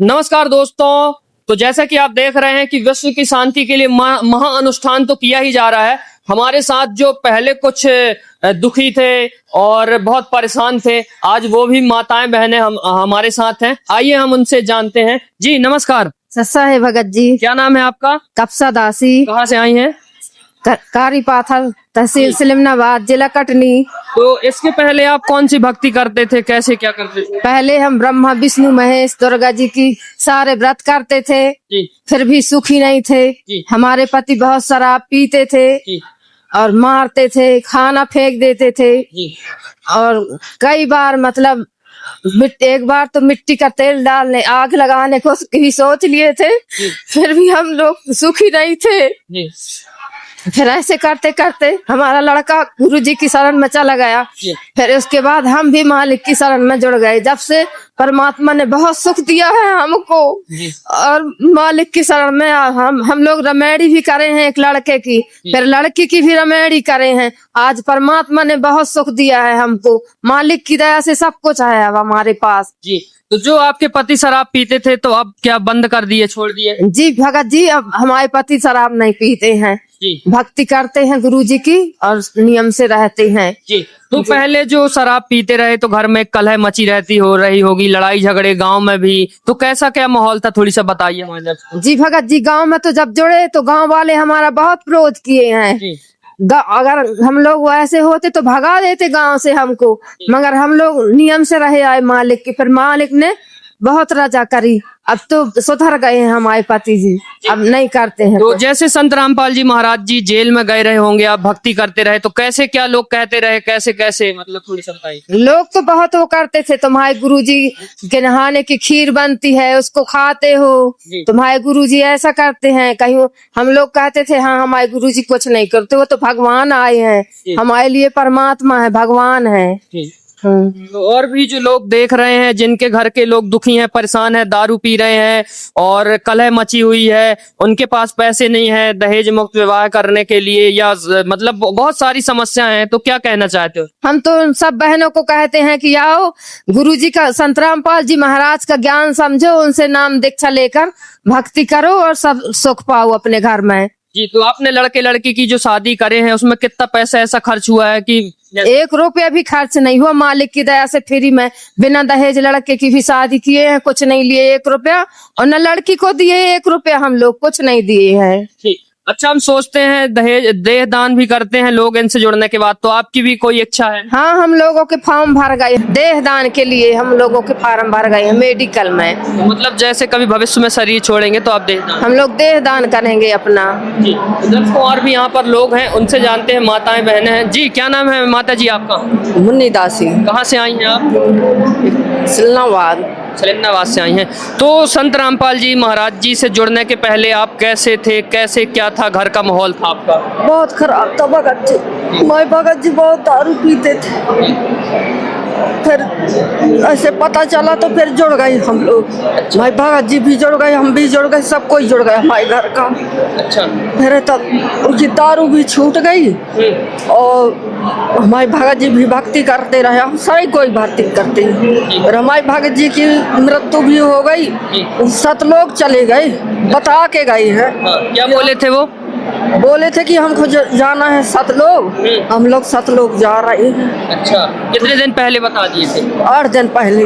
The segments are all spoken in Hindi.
नमस्कार दोस्तों। तो जैसा कि आप देख रहे हैं कि विश्व की शांति के लिए महा अनुष्ठान तो किया ही जा रहा है। हमारे साथ जो पहले कुछ दुखी थे और बहुत परेशान थे, आज वो भी माताएं बहनें हमारे साथ हैं। आइए हम उनसे जानते हैं। जी नमस्कार। सस्सा है भगत जी। क्या नाम है आपका? कपसा दासी। कहाँ से आई हैं? कारी पाथर, तहसील सलीमनाबाद, जिला कटनी। तो इसके पहले आप कौन सी भक्ति करते थे, कैसे क्या करते थे? पहले हम ब्रह्मा विष्णु महेश दुर्गा जी की सारे व्रत करते थे जी। फिर भी सुखी नहीं थे जी। हमारे पति बहुत शराब पीते थे जी। और मारते थे, खाना फेंक देते थे जी। और कई बार मतलब एक बार तो मिट्टी का तेल डालने आग लगाने को भी सोच लिए थे, फिर भी हम लोग सुखी नहीं थे। जी। फिर ऐसे करते करते हमारा लड़का गुरुजी की शरण में चला गया। फिर उसके बाद हम भी मालिक की शरण में जुड़ गए। जब से परमात्मा ने बहुत सुख दिया है हमको और मालिक की शरण में हम लोग रमेड़ी भी करे हैं एक लड़के की, फिर लड़की की भी रमेड़ी करे हैं। आज परमात्मा ने बहुत सुख दिया है हमको, मालिक की दया से सब कुछ है अब हमारे पास। जी। तो जो आपके पति शराब पीते थे तो अब क्या बंद कर दिए, छोड़ दिए? जी भगत जी, अब हमारे पति शराब नहीं पीते हैं। जी। भक्ति करते हैं गुरुजी की और नियम से रहते हैं। जी। तो पहले जो शराब पीते रहे तो घर में कलह मची हो रही होगी, लड़ाई झगड़े गांव में भी, तो कैसा क्या माहौल था, थोड़ी सा बताइए हमारे। जी भगत जी, गांव में तो जब जुड़े तो गांव वाले हमारा बहुत विरोध किए हैं। अगर हम लोग वैसे होते तो भगा देते गांव से हमको, मगर हम लोग नियम से रहे आए मालिक के, फिर मालिक ने बहुत रजा करी। अब तो सुधर गए हैं हमारे पति जी, अब नहीं करते हैं। तो जैसे संत रामपाल जी महाराज जी जेल में गए रहे होंगे, आप भक्ति करते रहे, तो कैसे क्या लोग कहते रहे, कैसे कैसे, मतलब थोड़ी सा बताइए। लोग तो बहुत वो करते थे, तुम्हारे गुरुजी के नहाने की खीर बनती है उसको खाते हो, तुम्हारे गुरुजी ऐसा करते हैं। कहीं हम लोग कहते थे हाँ हमारे गुरुजी कुछ नहीं करते, वो तो भगवान आए हैं हमारे लिए, परमात्मा है, भगवान है। तो और भी जो लोग देख रहे हैं जिनके घर के लोग दुखी हैं, परेशान हैं, दारू पी रहे हैं और कलह मची हुई है, उनके पास पैसे नहीं है दहेज मुक्त विवाह करने के लिए, या मतलब बहुत सारी समस्याएं हैं, तो क्या कहना चाहते हो? हम तो उन सब बहनों को कहते हैं कि आओ गुरुजी का, संत रामपाल जी महाराज का ज्ञान समझो, उनसे नाम दीक्षा लेकर भक्ति करो और सब सुख पाओ अपने घर में। जी। तो आपने लड़के लड़की की जो शादी करे हैं उसमें कितना पैसा ऐसा खर्च हुआ है कि 1 रुपया भी खर्च नहीं हुआ, मालिक की दया से फ्री में बिना दहेज लड़के की भी शादी किए हैं, कुछ नहीं लिए 1 रुपया, और न लड़की को दिए 1 रुपया, हम लोग कुछ नहीं दिए हैं। अच्छा, हम सोचते हैं दहेज देह दान भी करते हैं लोग इनसे जुड़ने के बाद, तो आपकी भी कोई इच्छा है? हाँ, हम लोगों के फॉर्म भर गए देह दान के लिए, हम लोगों के फार्म भर गए हैं मेडिकल में। मतलब जैसे कभी भविष्य में शरीर छोड़ेंगे तो आप देह दान? हम लोग देह दान करेंगे अपना। जी। दोस्तों और भी यहाँ पर लोग हैं, उनसे जानते हैं, माताएं बहनें हैं। जी क्या नाम है माता जी आपका? मुन्नी दासी। कहाँ से आई हैं आप? सलीमनाबाद से आई हैं। तो संत रामपाल जी महाराज जी से जुड़ने के पहले आप कैसे थे, कैसे क्या था, घर का माहौल था आपका? बहुत खराब था भगत जी, मैं भगत जी बहुत दारू पीते थे, फिर ऐसे पता चला तो फिर जुड़ गए हम लोग। भाई भगत जी भी जुड़ गए, हम भी जुड़ गए, सब कोई जुड़ गया हमारे घर का। अच्छा। फिर तब उनकी दारू भी छूट गई और हमारे भगत जी भी भक्ति करते रहे, हम सारे कोई भक्ति करते हैं। और हमारे भगत जी की मृत्यु भी हो गई, सतलोक चले गए, बता के गए हैं। क्या बोले थे वो? बोले थे कि हमको जाना है सतलोक, हम लोग सतलोक जा रहे हैं। अच्छा, कितने दिन पहले बता दिए थे? 8 दिन पहले।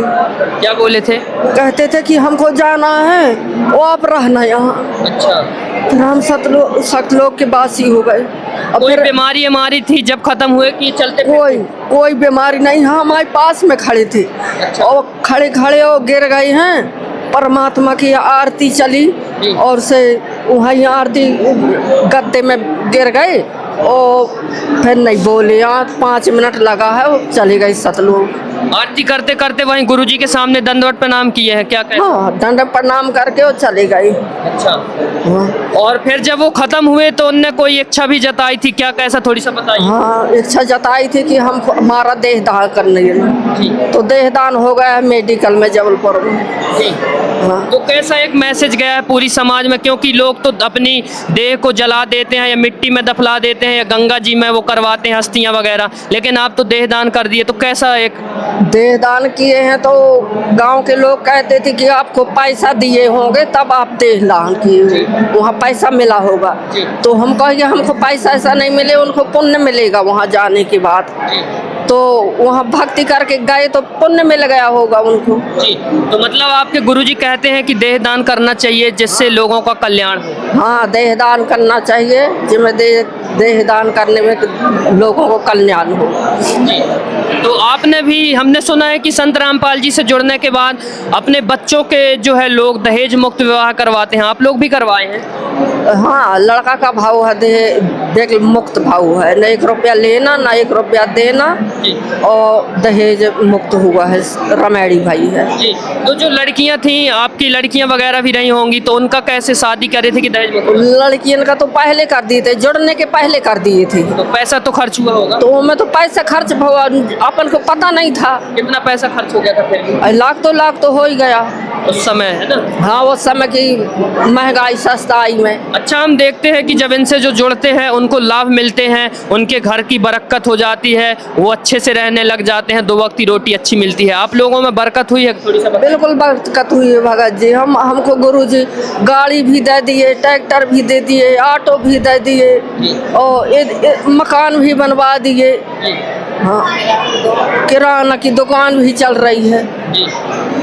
क्या बोले थे? कहते थे कि हमको जाना है, वो आप रहना यहाँ। अच्छा। फिर हम सतलोक के वासी हो गए। कोई बीमारी हमारी थी जब खत्म हुए कि चलते? कोई बीमारी नहीं, हम हमारे पास में खड़े थे। अच्छा। और खड़े खड़े वो गिर गए हैं, परमात्मा की आरती चली और से वहीं आरती गद्दे में गिर गए और फिर नहीं बोले, 5 मिनट लगा है, वो चले गए सतलोक। आरती करते करते वहीं गुरुजी के सामने दंडवत प्रणाम किए हैं क्या? हाँ, दंडवत प्रणाम करके वो चले गए। अच्छा। हाँ। और फिर जब वो खत्म हुए तो उनने कोई इच्छा भी जताई थी क्या, कैसा, थोड़ी सा बताइए। हाँ, इच्छा जताई थी कि हम हमारा देह दान करने, तो देह दान हो गया मेडिकल में जबलपुर में। हाँ। तो कैसा एक मैसेज गया है पूरी समाज में, क्योंकि लोग तो अपनी देह को जला देते हैं या मिट्टी में दफला देते हैं या गंगा जी में वो करवाते हैं हस्तियां वगैरह, लेकिन आप तो देह दान कर दिए, तो कैसा एक देह दान किए हैं तो गांव के लोग कहते थे कि आपको पैसा दिए होंगे तब आप देह दान किए, वहाँ पैसा मिला होगा। तो हम कहेंगे हमको पैसा ऐसा नहीं मिले, उनको पुण्य मिलेगा वहाँ जाने के बाद। तो वहाँ भक्ति करके गए तो पुण्य मिल गया होगा उनको। जी। तो मतलब आपके गुरुजी कहते हैं कि देह दान करना चाहिए जिससे लोगों का कल्याण हो। हाँ, देह दान करना चाहिए, जिसमें देह दान करने में लोगों को कल्याण हो। जी। तो आपने भी, हमने सुना है कि संत रामपाल जी से जुड़ने के बाद अपने बच्चों के जो है लोग दहेज मुक्त विवाह करवाते हैं, आप लोग भी करवाए हैं? हाँ, लड़का का भाव है दहेज मुक्त भाव है, न 1 रुपया लेना न 1 रुपया देना, और दहेज मुक्त हुआ है, रमेड़ी भाई है। जी। तो जो लड़कियां थी, आपकी लड़कियां वगैरह भी रही होंगी, तो उनका कैसे शादी करे थे कि दहेज मुक्त? लड़कियों का तो पहले कर दिए थे, जुड़ने के पहले कर दिए थे। तो पैसा तो खर्च हुआ होगा? तो उनमें तो पैसा खर्च हुआ, अपन को पता नहीं था। कितना पैसा खर्च हो गया था फिर? लाख 2 लाख तो हो ही गया उस समय, है ना? हाँ, उस समय की महंगाई सस्ताई में। अच्छा, हम देखते हैं कि जब इनसे जो जुड़ते हैं उनको लाभ मिलते हैं, उनके घर की बरकत हो जाती है, वो अच्छे से रहने लग जाते हैं, 2 वक्त की रोटी अच्छी मिलती है। आप लोगों में बरकत हुई है थोड़ी सा? बिल्कुल बरकत हुई है भगत जी। हमको गुरुजी गाड़ी भी दे दिए, ट्रैक्टर भी दे दिए, ऑटो भी दे दिए, और मकान भी बनवा दिए। हाँ, किराना की दुकान भी चल रही है। जी।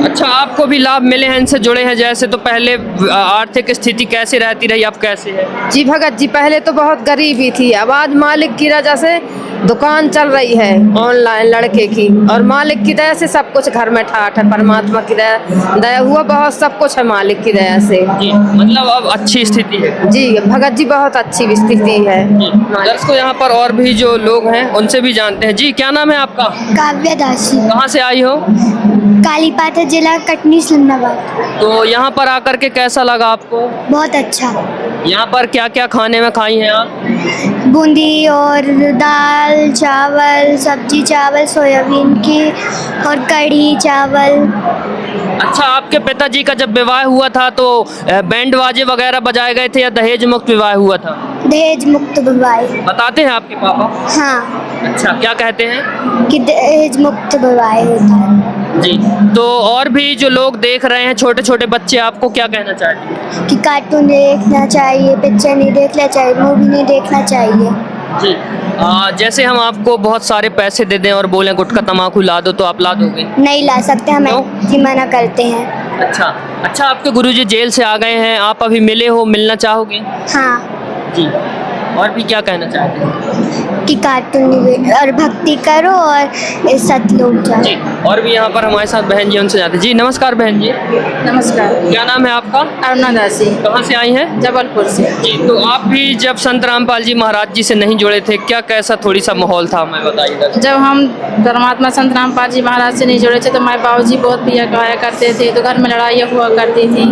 अच्छा, आपको भी लाभ मिले हैं इनसे जुड़े हैं जैसे, तो पहले आर्थिक स्थिति कैसे रहती रही, अब कैसे है? जी भगत जी, पहले तो बहुत गरीबी थी, अब आज मालिक की वजह से दुकान चल रही है ऑनलाइन लड़के की, और मालिक की दया से सब कुछ घर में ठाठ है, परमात्मा की दया हुआ, बहुत सब कुछ है मालिक की दया से। जी। मतलब अब अच्छी स्थिति है? जी भगत जी, बहुत अच्छी स्थिति है। दर्शकों, यहाँ पर और भी जो लोग हैं उनसे भी जानते हैं। जी, क्या नाम है आपका? काव्या दासी, कहाँ से आई हो? कालीपाता जिला, कटनी, इस्लामाबाद। तो यहाँ पर आकर के कैसा लगा आपको? बहुत अच्छा। यहाँ पर क्या क्या खाने में खाई हैं आप? बूंदी और दाल चावल, सब्जी चावल सोयाबीन की, और कढ़ी चावल। अच्छा, आपके पिताजी का जब विवाह हुआ था तो बैंड बाजे वगैरह बजाए गए थे या दहेज मुक्त विवाह हुआ था? दहेज मुक्त विवाह। बताते हैं आपके पापा? हाँ, अच्छा, क्या कहते हैं? कि दहेज मुक्त विवाह होता है। जी। तो और भी जो लोग देख रहे हैं, छोटे छोटे बच्चे, आपको क्या कहना चाहते हैं? कि कार्टून देखना चाहिए, पिक्चर नहीं देखना चाहिए, मूवी नहीं देखना चाहिए। जी। जैसे हम आपको बहुत सारे पैसे दे दें और बोलें गुटखा तम्बाकू ला दो, तो आप ला दोगे? नहीं ला सकते, हमें क्यों? जी मना करते हैं। अच्छा। अच्छा, आपके गुरुजी जेल से आ गए हैं, आप अभी मिले हो, मिलना चाहोगे? हाँ, जी। और भी क्या कहना चाहते हैं? कि कार्टून नहीं और भक्ति करो और सतलोक जाओ। जी। और भी यहाँ पर हमारे साथ बहन जी, उनसे जाते हैं। जी, नमस्कार बहन जी। नमस्कार। क्या नाम है आपका? अरुणा दासी, कहाँ से आई हैं? जबलपुर से। जी। तो आप भी जब संत रामपाल जी महाराज जी से नहीं जुड़े थे, क्या कैसा थोड़ी सा माहौल था, हमें बताइएगा। जब हम परमात्मा संत रामपाल जी महाराज से नहीं जुड़े थे तो माँ बाबू जी बहुत पिया खाया करते थे, तो घर में लड़ाई हुआ करती थी,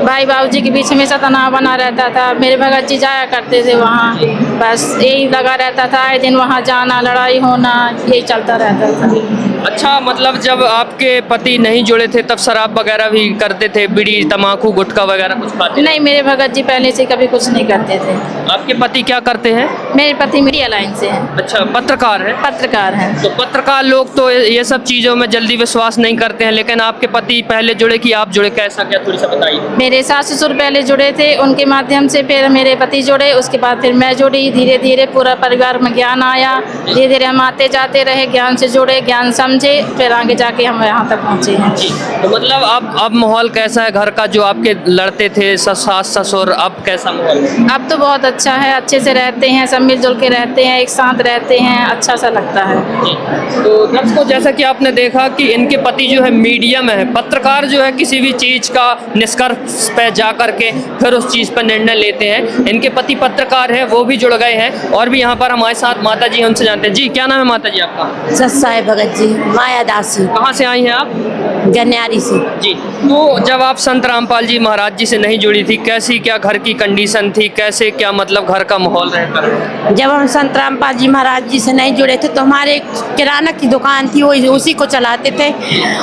भाई बाबू जी के बीच हमेशा तनाव बना रहता था। मेरे भगत जी जाया करते थे वहाँ, बस यही लगा रहता था, आए दिन वहाँ जाना, लड़ाई होना, यही चलता रहता था। अच्छा, मतलब जब आपके पति नहीं जुड़े थे तब शराब वगैरह भी करते थे, बीड़ी तम्बाकू गुटखा वगैरह कुछ खाते? नहीं, मेरे भगत जी पहले से कभी कुछ नहीं करते थे। आपके पति क्या करते हैं? मेरे पति मीडिया लाइन से हैं। अच्छा, पत्रकार है? पत्रकार हैं। तो पत्रकार लोग तो ये सब चीज़ों में जल्दी विश्वास नहीं करते हैं, लेकिन आपके पति पहले जुड़े कि आप जुड़े, कैसा क्या थोड़ी सा बताइए। मेरे सास ससुर पहले जुड़े थे, उनके माध्यम से फिर मेरे पति जुड़े, उसके बाद फिर मैं जुड़ी, धीरे धीरे पूरा परिवार में ज्ञान आया, धीरे धीरे हम आते जाते रहे, ज्ञान से जुड़े, ज्ञान समझे, फिर आगे जाके हम यहाँ तक पहुँचे हैं। जी। तो मतलब अब माहौल कैसा है घर का? जो आपके लड़ते थे सास ससुर, अब कैसा माहौल है? अब तो बहुत अच्छा है, अच्छे से रहते हैं, सब मिलजुल के रहते हैं, एक साथ रहते हैं, अच्छा सा लगता है। जी। तो दर्शकों, जैसा कि आपने देखा कि इनके पति जो है मीडिया में है, पत्रकार जो है किसी भी चीज़ का निष्कर्ष पे जा करके फिर उस चीज़ पर निर्णय लेते हैं। इनके पति पत्रकार है, वो भी जुड़ गए हैं। और भी यहाँ पर हमारे साथ माता जी, उनसे जानते हैं। जी, क्या नाम है माता जी आपका? सत्साई भगत जी, माया दासी, कहाँ से आई हैं आप? गन्यारी से। जी, तो जब आप संत रामपाल जी महाराज जी से नहीं जुड़ी थी, कैसी क्या घर की कंडीशन थी, कैसे क्या मतलब घर का माहौल रहता है? जब हम संत रामपाल जी महाराज जी से नहीं जुड़े थे तो हमारे एक किराना की दुकान थी, वो उसी को चलाते थे।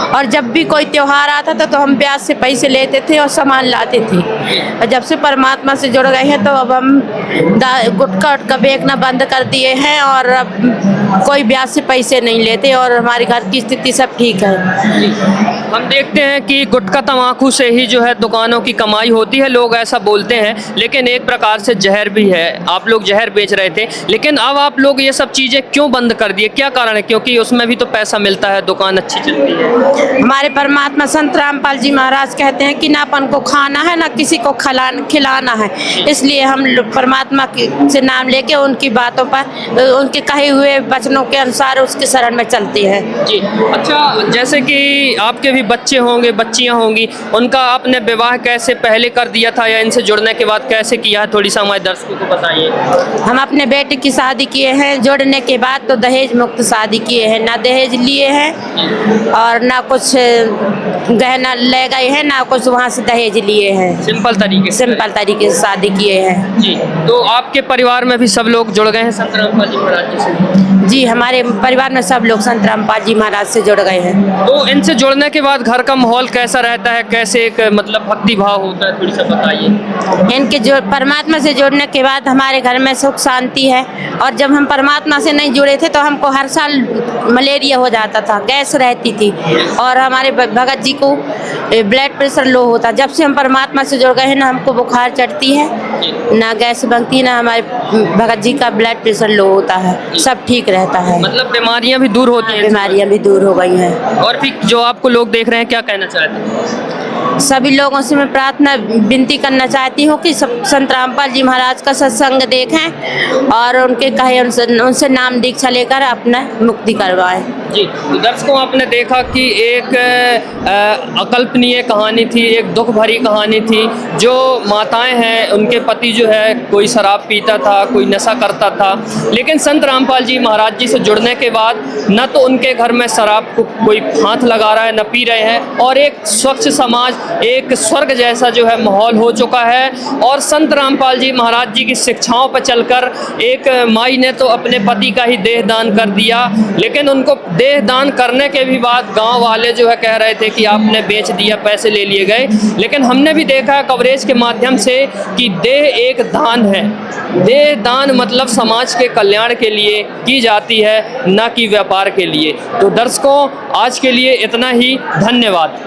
और जब भी कोई त्योहार आता था तो हम ब्याज से पैसे लेते थे और सामान लाते थे। और जब से परमात्मा से जुड़ गए हैं तो अब हम गुटखा उटका बेचना बंद कर दिए हैं और अब कोई ब्याज से पैसे नहीं लेते और हमारे घर की स्थिति सब ठीक है। हम देखते हैं कि गुटखा तम्बाकू से ही जो है दुकानों की कमाई होती है, लोग ऐसा बोलते हैं, लेकिन एक प्रकार से जहर भी है। आप लोग जहर बेच रहे थे, लेकिन अब आप लोग ये सब चीज़ें क्यों बंद कर दिए, क्या कारण है? क्योंकि उसमें भी तो पैसा मिलता है, दुकान अच्छी चलती है। हमारे परमात्मा संत रामपाल जी महाराज कहते हैं कि ना अपन को खाना है ना किसी को खिलाना है, इसलिए हम परमात्मा से नाम लेके उनकी बातों पर, उनके कहे हुए वचनों के अनुसार उसके शरण में चलते हैं। जी, अच्छा, जैसे कि आपके भी बच्चे होंगे, बच्चियां होंगी, उनका आपने विवाह कैसे पहले कर दिया था या इनसे जुड़ने के बाद कैसे किया है, थोड़ी सा हमारे दर्शकों को बताइए। हम अपने बेटे की शादी किए हैं, जुड़ने के बाद तो दहेज मुक्त शादी किए हैं, ना दहेज लिए हैं और ना कुछ गहना ले गए हैं, ना कुछ वहाँ से दहेज लिए हैं। सिंपल तरीके से शादी किए हैं। जी, तो आपके परिवार में भी सब लोग जुड़ गए हैं संत रामपाल जी महाराज जी से? जी, हमारे परिवार में सब लोग संत रामपाल जी महाराज से जुड़ गए हैं। तो इनसे जुड़ने के बाद घर का माहौल कैसा रहता है, कैसे एक मतलब भक्ति भाव होता है, थोड़ी सा बताइए। इनके जो परमात्मा से जुड़ने के बाद हमारे घर में सुख शांति है। और जब हम परमात्मा से नहीं जुड़े थे तो हमको हर साल मलेरिया हो जाता था, गैस रहती थी और हमारे भगत जी को ब्लड प्रेशर लो होता। जब से हम परमात्मा से जुड़ गए हैं ना हमको बुखार चढ़ती है, ना गैस बनती, ना हमारे भगत जी का ब्लड प्रेशर लो होता है, सब ठीक रहता है। मतलब बीमारियां भी दूर होती हैं? बीमारियां भी दूर हो गई हैं। और फिर जो आपको लोग देख रहे हैं, क्या कहना चाहते हैं? सभी लोगों से मैं प्रार्थना विनती करना चाहती हूँ कि सब संत रामपाल जी महाराज का सत्संग देखें और उनके कहे उनसे नाम दीक्षा लेकर अपना मुक्ति करवाएं। जी, तो दर्शकों, आपने देखा कि एक अकल्पनीय कहानी थी, एक दुख भरी कहानी थी। जो माताएं हैं, उनके पति जो है कोई शराब पीता था, कोई नशा करता था, लेकिन संत रामपाल जी महाराज जी से जुड़ने के बाद न तो उनके घर में शराब को कोई हाथ लगा रहा है, न पी रहे हैं, और एक स्वच्छ समाज, एक स्वर्ग जैसा जो है माहौल हो चुका है। और संत रामपाल जी महाराज जी की शिक्षाओं पर चलकर एक माई ने तो अपने पति का ही देह दान कर दिया, लेकिन उनको देह दान करने के भी बाद गांव वाले जो है कह रहे थे कि आपने बेच दिया, पैसे ले लिए गए। लेकिन हमने भी देखा है कवरेज के माध्यम से कि देह एक दान है। देह दान मतलब समाज के कल्याण के लिए की जाती है, न कि व्यापार के लिए। तो दर्शकों, आज के लिए इतना ही। धन्यवाद।